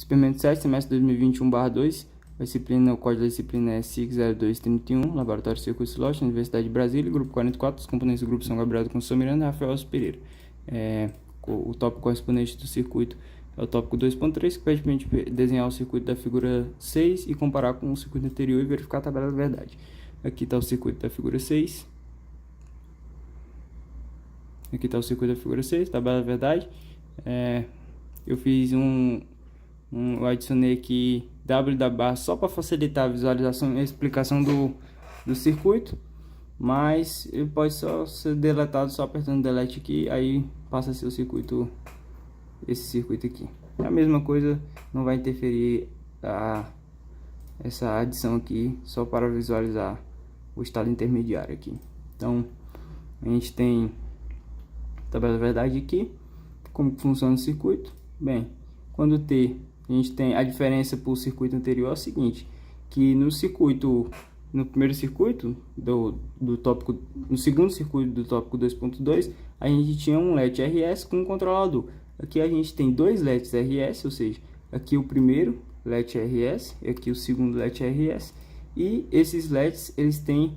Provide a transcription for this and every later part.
Experimento 7, semestre 2021/2. O código da disciplina é SIC 0231, Laboratório de Circuito Slot, Universidade de Brasília, grupo 44. Os componentes do grupo são Gabriel do Conceição Miranda e Rafael Alves Pereira. O tópico correspondente do circuito é o tópico 2.3, que pede para a gente desenhar o circuito da figura 6 e comparar com o circuito anterior e verificar a tabela da verdade. Aqui está o circuito da figura 6. Aqui está o circuito da figura 6, tabela da verdade. Eu fiz eu adicionei aqui W da barra só para facilitar a visualização e a explicação do circuito, mas ele pode só ser deletado só apertando delete aqui, aí passa a ser o circuito, esse circuito aqui. É a mesma coisa, não vai interferir essa adição aqui, só para visualizar o estado intermediário aqui. Então a gente tem a tabela da verdade aqui, como funciona o circuito. Bem, quando a gente tem a diferença para o circuito anterior é o seguinte, que no primeiro circuito do tópico, no segundo circuito do tópico 2.2, a gente tinha um LED RS com um controlador. Aqui a gente tem dois LEDs RS, ou seja, aqui o primeiro LED RS e aqui o segundo LED RS, e esses LEDs eles têm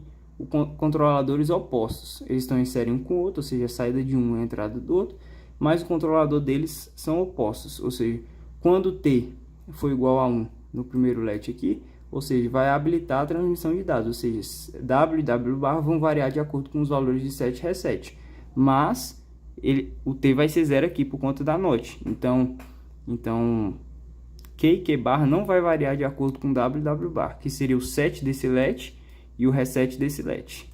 controladores opostos, eles estão em série um com o outro, ou seja, a saída de um é a entrada do outro, mas o controlador deles são opostos, ou seja, quando T for igual a 1 no primeiro LED aqui, ou seja, vai habilitar a transmissão de dados, ou seja, W e W bar vão variar de acordo com os valores de set e reset, mas o T vai ser zero aqui por conta da NOT, então Q e Q bar não vai variar de acordo com W e W bar, que seria o set desse LED e o reset desse LED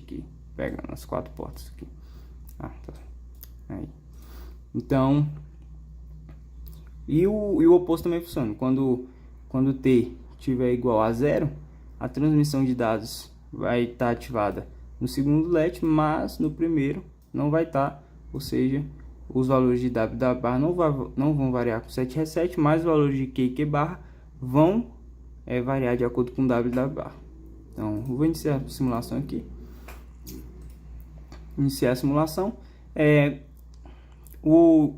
aqui, pegando as quatro portas aqui. Tá. Aí. Então, e o oposto também funciona. Quando T estiver igual a zero, a transmissão de dados vai estar ativada no segundo LED, mas no primeiro não vai estar, ou seja, os valores de W da barra não vão variar com set reset, mas os valores de Q e Q barra vão variar de acordo com W da barra. Então, eu vou iniciar a simulação aqui. Iniciar a simulação.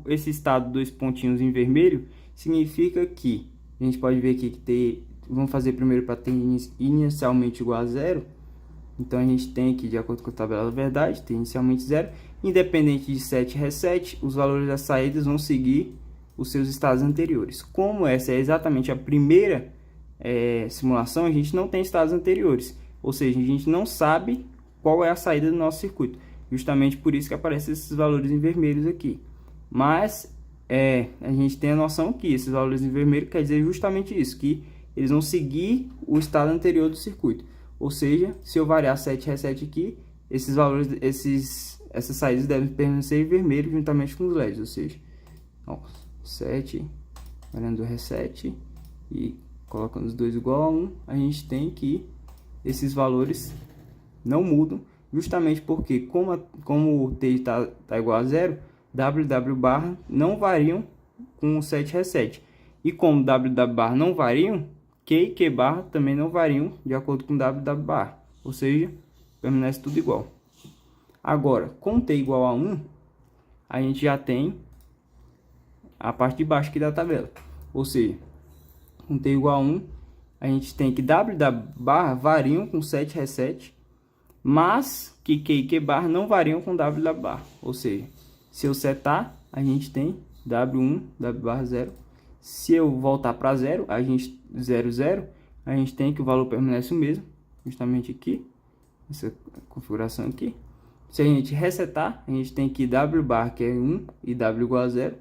Esse estado dois pontinhos em vermelho significa que a gente pode ver aqui que vamos fazer primeiro para ter inicialmente igual a zero. Então a gente tem aqui, de acordo com a tabela da verdade, tem inicialmente zero, independente de set e reset, os valores das saídas vão seguir os seus estados anteriores. Como essa é exatamente a primeira simulação, a gente não tem estados anteriores, ou seja, a gente não sabe qual é a saída do nosso circuito, justamente por isso que aparecem esses valores em vermelhos aqui. Mas a gente tem a noção que esses valores em vermelho quer dizer justamente isso, que eles vão seguir o estado anterior do circuito. Ou seja, se eu variar set e reset aqui, esses valores, essas saídas devem permanecer em vermelho juntamente com os LEDs. Ou seja, set, variando o reset e colocando os dois igual a 1, a gente tem que esses valores não mudam, justamente porque como o T está igual a zero, W e W barra não variam com o set reset. E como W e W barra não variam, Q e Q barra também não variam de acordo com W e W barra. Ou seja, permanece tudo igual. Agora, com T igual a 1, a gente já tem a parte de baixo aqui da tabela. Ou seja, com T igual a 1, a gente tem que W e W barra variam com set reset, mas que Q e Q barra não variam com W e W barra. Ou seja, se eu setar, a gente tem W1, W barra 0. Se eu voltar para 0, a gente 0, 0, a gente tem que o valor permanece o mesmo, justamente aqui, essa configuração aqui. Se a gente resetar, a gente tem que W barra que é 1 e W igual a 0.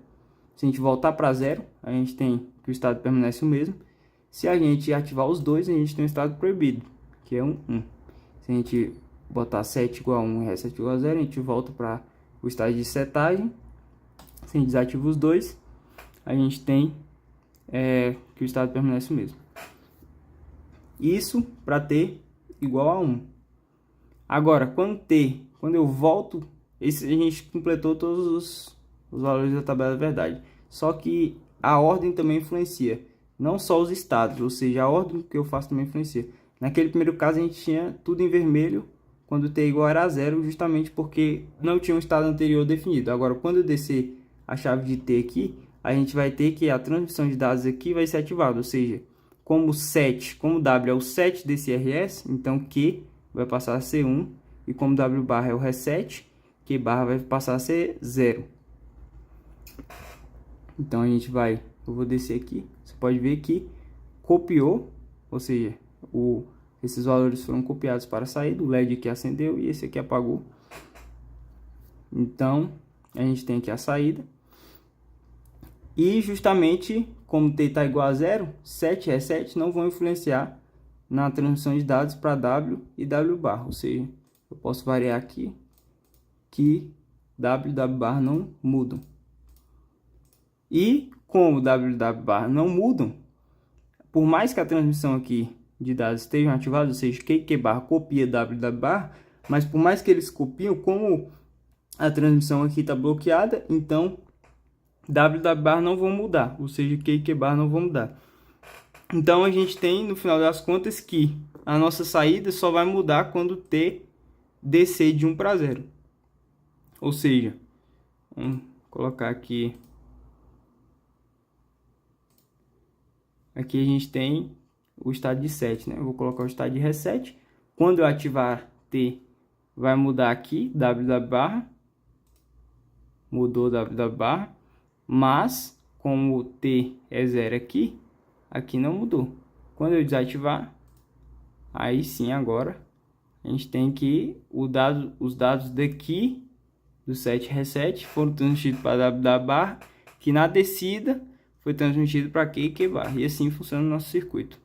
Se a gente voltar para 0, a gente tem que o estado permanece o mesmo. Se a gente ativar os dois, a gente tem um estado proibido, que é 1, 1. Se a gente botar set igual a 1 e reset igual a 0, a gente volta para o estado de setagem. Se a gente desativa os dois, a gente tem que o estado permanece o mesmo. Isso para T igual a 1. Agora, quando eu volto, a gente completou todos os valores da tabela da verdade. Só que a ordem também influencia, não só os estados, ou seja, a ordem que eu faço também influencia. Naquele primeiro caso a gente tinha tudo em vermelho quando T igual era a 0, justamente porque não tinha um estado anterior definido. Agora, quando eu descer a chave de T aqui, a gente vai ter que a transmissão de dados aqui vai ser ativada, ou seja, como W é o set desse RS, então Q vai passar a ser 1, e como W barra é o reset, Q barra vai passar a ser 0. Então a gente vai, eu vou descer aqui, você pode ver que copiou, ou seja, esses valores foram copiados para a saída, o LED aqui acendeu e esse aqui apagou. Então a gente tem aqui a saída. E justamente como t está igual a 0, set e reset não vão influenciar na transmissão de dados para W e W barra. Ou seja, eu posso variar aqui que W e W barra não mudam. E como W e W barra não mudam, por mais que a transmissão aqui de dados estejam ativadas, ou seja, Q e Q barra copia W e W barra, mas por mais que eles copiam, como a transmissão aqui está bloqueada, então W e W barra não vão mudar, ou seja, Q e Q barra não vão mudar. Então a gente tem, no final das contas, que a nossa saída só vai mudar quando T descer de 1 para 0. Ou seja, vamos colocar aqui. Aqui a gente tem o estado de set, né? Eu vou colocar o estado de reset. Quando eu ativar T, vai mudar aqui, W barra. Mudou W barra. Mas, como o T é 0 aqui, aqui não mudou. Quando eu desativar, aí sim agora a gente tem que os dados daqui do set reset foram transmitidos para W barra, que na descida foi transmitido para Q e Q barra. E assim funciona o nosso circuito.